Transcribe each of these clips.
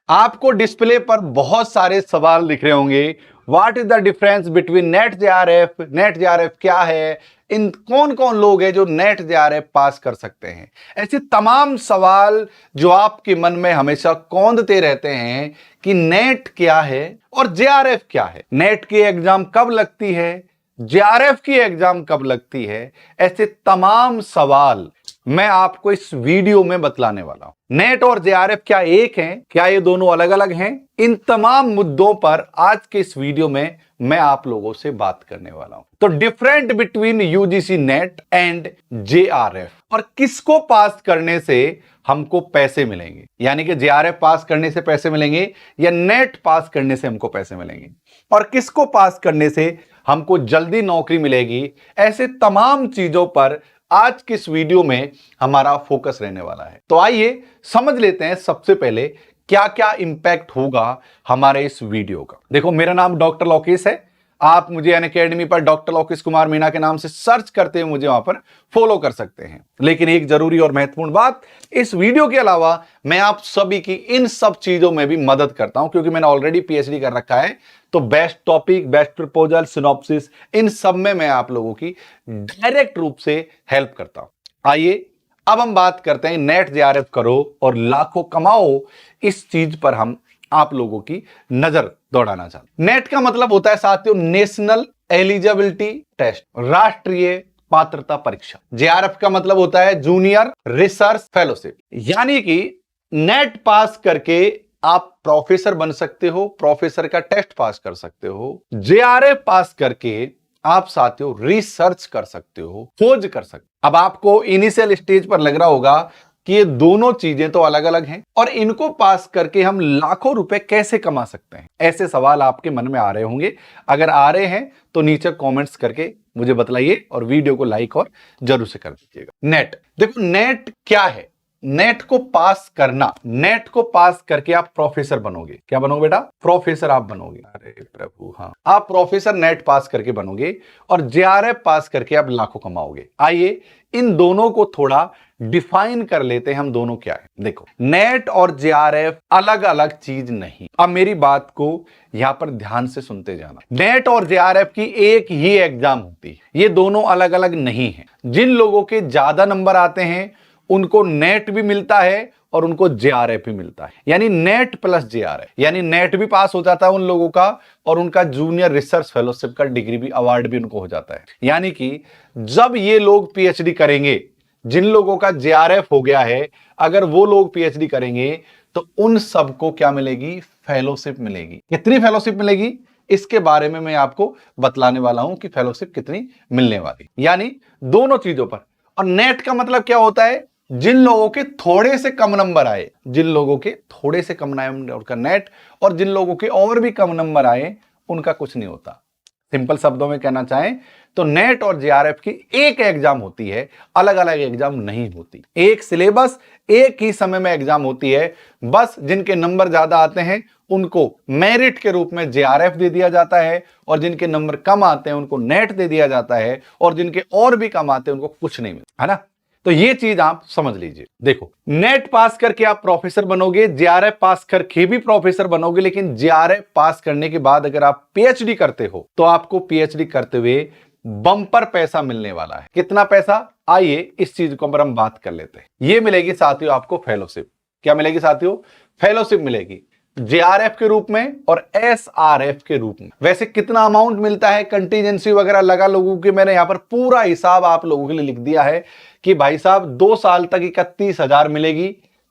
आपको डिस्प्ले पर बहुत सारे सवाल दिख रहे होंगे। What is the difference between net JRF, net JRF क्या है, इन कौन कौन लोग हैं जो नेट जेआरएफ पास कर सकते हैं। ऐसे तमाम सवाल जो आपके मन में हमेशा कौंधते रहते हैं कि नेट क्या है और जेआरएफ क्या है, नेट की एग्जाम कब लगती है, जेआरएफ की एग्जाम कब लगती है, ऐसे तमाम सवाल मैं आपको इस वीडियो में बतलाने वाला हूं। नेट और जेआरएफ क्या एक हैं, क्या ये दोनों अलग अलग हैं, इन तमाम मुद्दों पर आज के इस वीडियो में मैं आप लोगों से बात करने वाला हूं। तो different between UGC net and JRF, और किसको पास करने से हमको पैसे मिलेंगे, यानी कि जेआरएफ पास करने से पैसे मिलेंगे या नेट पास करने से हमको पैसे मिलेंगे, और किसको पास करने से हमको जल्दी नौकरी मिलेगी। ऐसे तमाम चीजों पर आज के इस वीडियो में हमारा फोकस रहने वाला है। तो आइए समझ लेते हैं सबसे पहले क्या क्या इंपैक्ट होगा हमारे इस वीडियो का। देखो, मेरा नाम डॉक्टर लोकेश है। आप मुझे अनअकैडमी पर डॉक्टर लोकेश कुमार मीणा के नाम से सर्च करते हुए मुझे वहां पर फॉलो कर सकते हैं। लेकिन एक जरूरी और महत्वपूर्ण बात, इस वीडियो के अलावा मैं आप सभी की इन सब चीजों में भी मदद करता हूं, क्योंकि मैंने ऑलरेडी पीएचडी कर रखा है। तो best topic, best proposal, synopsis, इन सब में मैं आप लोगों की डायरेक्ट रूप से हेल्प करता हूं। आइए अब हम बात करते हैं नेट जेआरएफ करो और लाखों कमाओ, इस चीज पर हम आप लोगों की नजर दौड़ाना चाहते। नेट का मतलब होता है साथियों नेशनल एलिजिबिलिटी टेस्ट, राष्ट्रीय पात्रता परीक्षा। जेआरएफ का मतलब होता है जूनियर रिसर्च फेलोशिप, यानी कि नेट पास करके आप प्रोफेसर बन सकते हो, प्रोफेसर का टेस्ट पास कर सकते हो। जेआरएफ पास करके आप साथियों रिसर्च कर सकते हो, खोज कर सकते हो। अब आपको इनिशियल स्टेज पर लग रहा होगा कि ये दोनों चीजें तो अलग अलग हैं और इनको पास करके हम लाखों रुपए कैसे कमा सकते हैं, ऐसे सवाल आपके मन में आ रहे होंगे। अगर आ रहे हैं तो नीचे कमेंट्स करके मुझे बतलाइए और वीडियो को लाइक और जरूर से कर दीजिएगा। नेट, देखो नेट क्या है। नेट को पास करना, नेट को पास करके आप प्रोफेसर बनोगे। क्या बनोगे बेटा? प्रोफेसर आप बनोगे। अरे प्रभु, हाँ, आप प्रोफेसर नेट पास करके बनोगे और जेआरएफ पास करके आप लाखों कमाओगे। आइए इन दोनों को थोड़ा डिफाइन कर लेते हैं, हम दोनों क्या है। देखो, नेट और जेआरएफ अलग अलग चीज नहीं। अब मेरी बात को यहां पर ध्यान से सुनते जाना। नेट और जेआरएफ की एक ही एग्जाम होती है, ये दोनों अलग अलग नहीं है। जिन लोगों के ज्यादा नंबर आते हैं उनको नेट भी मिलता है और उनको जेआरएफ भी मिलता है, यानी नेट प्लस जेआरएफ, यानी नेट भी पास हो जाता है उन लोगों का और उनका जूनियर रिसर्च फेलोशिप का डिग्री भी, अवार्ड भी उनको हो जाता है। यानी कि जब ये लोग पीएचडी करेंगे, जिन लोगों का जेआरएफ हो गया है, अगर वो लोग पीएचडी करेंगे तो उन सबको क्या मिलेगी? फेलोशिप मिलेगी। कितनी फेलोशिप मिलेगी इसके बारे में मैं आपको बतलाने वाला हूं कि फेलोशिप कितनी मिलने वाली, यानी दोनों चीजों पर। और नेट का मतलब क्या होता है? जिन लोगों के थोड़े से कम नंबर आए, जिन लोगों के थोड़े से कम नंबर का नेट, और जिन लोगों के और भी कम नंबर आए उनका कुछ नहीं होता। सिंपल शब्दों में कहना चाहें तो नेट और जेआरएफ की एक एग्जाम होती है, अलग अलग एग्जाम नहीं होती। एक सिलेबस, एक ही समय में एग्जाम होती है। बस जिनके नंबर ज्यादा आते हैं उनको मेरिट के रूप में जेआरएफ दे दिया जाता है, और जिनके नंबर कम आते हैं उनको नेट दे दिया जाता है, और जिनके और भी कम आते हैं उनको कुछ नहीं मिलता, है ना। तो ये चीज आप समझ लीजिए। देखो, नेट पास करके आप प्रोफेसर बनोगे, जेआरएफ पास करके भी प्रोफेसर बनोगे, लेकिन जेआरएफ पास करने के बाद अगर आप पीएचडी करते हो तो आपको पीएचडी करते हुए बम्पर पैसा मिलने वाला है। कितना पैसा? आइए इस चीज को पर हम बात कर लेते हैं। ये मिलेगी साथियों आपको फेलोशिप। क्या मिलेगी साथियों? फेलोशिप मिलेगी, जेआरएफ के रूप में और एसआरएफ के रूप में। वैसे कितना अमाउंट मिलता है, कंटीजेंसी वगैरह लगा लोगों की, मैंने यहां पर पूरा हिसाब आप लोगों के लिए लिख दिया है कि भाई साहब 2 साल तक 31,000 मिलेगी,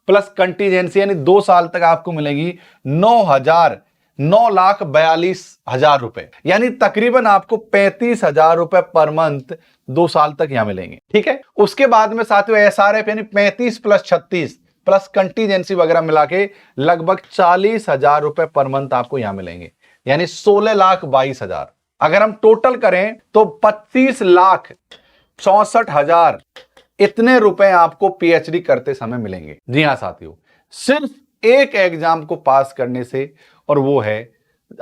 प्लस कंटीजेंसी, यानी 2 साल तक आपको मिलेगी 9,42,000 रुपए, यानी तकरीबन आपको 35,000 रुपए पर मंथ 2 साल तक यहां मिलेंगे। ठीक है। उसके बाद में साथियों एसआरएफ, यानी 35 प्लस 36 प्लस कंटीजेंसी वगैरह मिला के लगभग 40,000 रुपए पर मंथ आपको यहां मिलेंगे, यानी 16,22,000। अगर हम टोटल करें तो 25,64,000 इतने रुपए आपको पीएचडी करते समय मिलेंगे। जी हां साथियों, सिर्फ एक एग्जाम को पास करने से, और वो है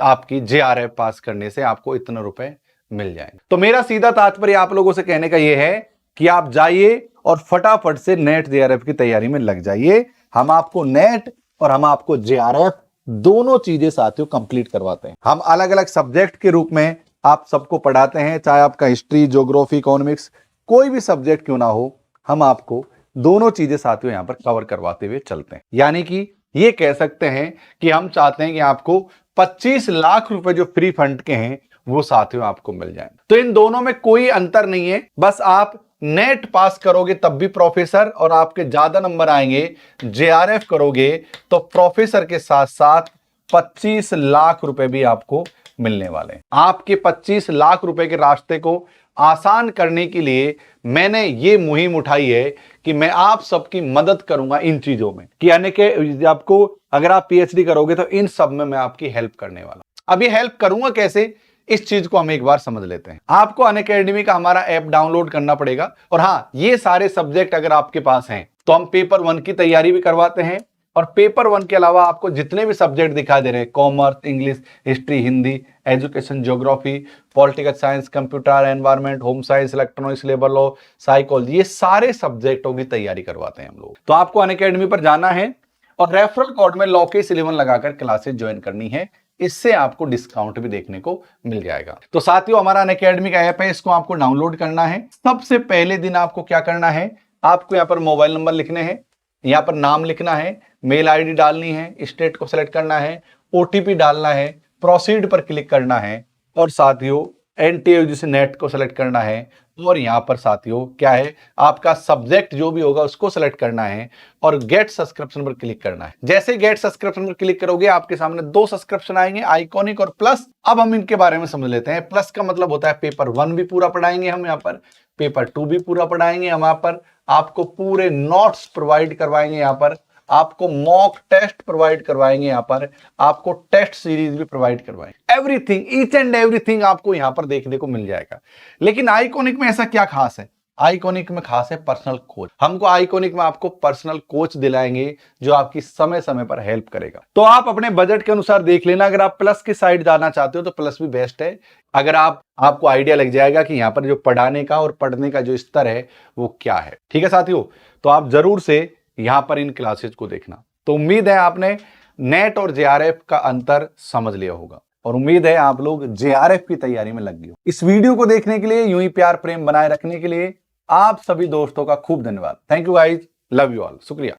आपकी जेआरएफ पास करने से आपको इतने रुपए मिल जाएंगे। तो मेरा सीधा तात्पर्य आप लोगों से कहने का यह है कि आप जाइए और फटाफट से नेट जेआरएफ की तैयारी में लग जाइए। हम आपको नेट और हम आपको जेआरएफ दोनों चीजें साथियों कंप्लीट करवाते हैं। हम अलग अलग सब्जेक्ट के रूप में आप सबको पढ़ाते हैं, चाहे आपका हिस्ट्री, ज्योग्राफी, इकोनॉमिक्स, कोई भी सब्जेक्ट क्यों ना हो, हम आपको दोनों चीजें साथियों यहां पर कवर करवाते हुए चलते हैं। यानी कि ये कह सकते हैं कि हम चाहते हैं कि आपको 25 लाख रुपए जो फ्री फंड के हैं वो साथियों आपको मिल जाए। तो इन दोनों में कोई अंतर नहीं है, बस आप नेट पास करोगे तब भी प्रोफेसर, और आपके ज्यादा नंबर आएंगे जेआरएफ करोगे तो प्रोफेसर के साथ साथ 25 लाख रुपए भी आपको मिलने वाले हैं। आपके 25 लाख रुपए के रास्ते को आसान करने के लिए मैंने ये मुहिम उठाई है कि मैं आप सबकी मदद करूंगा इन चीजों में, कि यानी कि आपको अगर आप पीएचडी करोगे तो इन सब में मैं आपकी हेल्प करने वाला हूं। अब ये हेल्प करूंगा कैसे, इस चीज को हम एक बार समझ लेते हैं। आपको अनअकैडमी का हमारा ऐप डाउनलोड करना पड़ेगा, और हां, ये सारे सब्जेक्ट अगर आपके पास हैं तो हम पेपर 1 की तैयारी भी करवाते हैं, और पेपर 1 के अलावा आपको जितने भी सब्जेक्ट दिखाई दे रहे हैं, commerce, English, history, Hindi, education, geography, political science, computer, environment, home science, electronics, labour law, psychology, ये सारे सब्जेक्टों की तैयारी करवाते हैं हम लोग। तो आपको अनअकैडमी पर जाना है और रेफरल कोड में लॉकेश 11 लगाकर क्लासेस ज्वाइन करनी है, इससे आपको डिस्काउंट भी देखने को मिल जाएगा। तो साथियों, हमारा अनअकैडमी का ऐप है, इसको आपको डाउनलोड करना है। सबसे पहले दिन आपको क्या करना है, आपको यहाँ पर मोबाइल नंबर लिखने हैं, यहाँ पर नाम लिखना है, मेल आईडी डालनी है, स्टेट को सिलेक्ट करना है, ओटीपी डालना है, प्रोसीड पर क्लिक करना है, और साथियों एनटीयू नेट को सिलेक्ट करना है, और यहां पर साथियों क्या है, आपका सब्जेक्ट जो भी होगा उसको सिलेक्ट करना है, और गेट सब्सक्रिप्शन पर क्लिक करना है। जैसे गेट सब्सक्रिप्शन पर क्लिक करोगे आपके सामने 2 सब्सक्रिप्शन आएंगे, आइकॉनिक और प्लस। अब हम इनके बारे में समझ लेते हैं। प्लस का मतलब होता है पेपर 1 भी पूरा पढ़ाएंगे हम यहाँ पर, पेपर 2 भी पूरा पढ़ाएंगे हम यहाँ पर, आपको पूरे नोट्स प्रोवाइड करवाएंगे यहाँ पर, आपको मॉक टेस्ट प्रोवाइड करवाएंगे यहाँ पर, आपको टेस्ट सीरीज भी प्रोवाइड करवाएंगे। एवरीथिंग, ईच एंड एवरीथिंग आपको यहाँ पर देखने को मिल जाएगा। लेकिन आइकॉनिक में ऐसा क्या खास है, आइकॉनिक में खास है पर्सनल कोच। हमको आइकॉनिक में आपको पर्सनल कोच दिलाएंगे जो आपकी समय समय पर हेल्प करेगा। तो आप अपने बजट के अनुसार देख लेना, अगर आप प्लस की साइड जाना चाहते हो तो प्लस भी बेस्ट है। अगर आपको आइडिया लग जाएगा कि यहाँ पर जो पढ़ाने का और पढ़ने का जो स्तर है वो क्या है। ठीक है साथियों, तो आप जरूर से यहां पर इन क्लासेज को देखना। तो उम्मीद है आपने नेट और जेआरएफ का अंतर समझ लिया होगा, और उम्मीद है आप लोग जेआरएफ की तैयारी में लग गए हो। इस वीडियो को देखने के लिए, यूं ही प्यार प्रेम बनाए रखने के लिए आप सभी दोस्तों का खूब धन्यवाद। Thank you guys, love you all, शुक्रिया।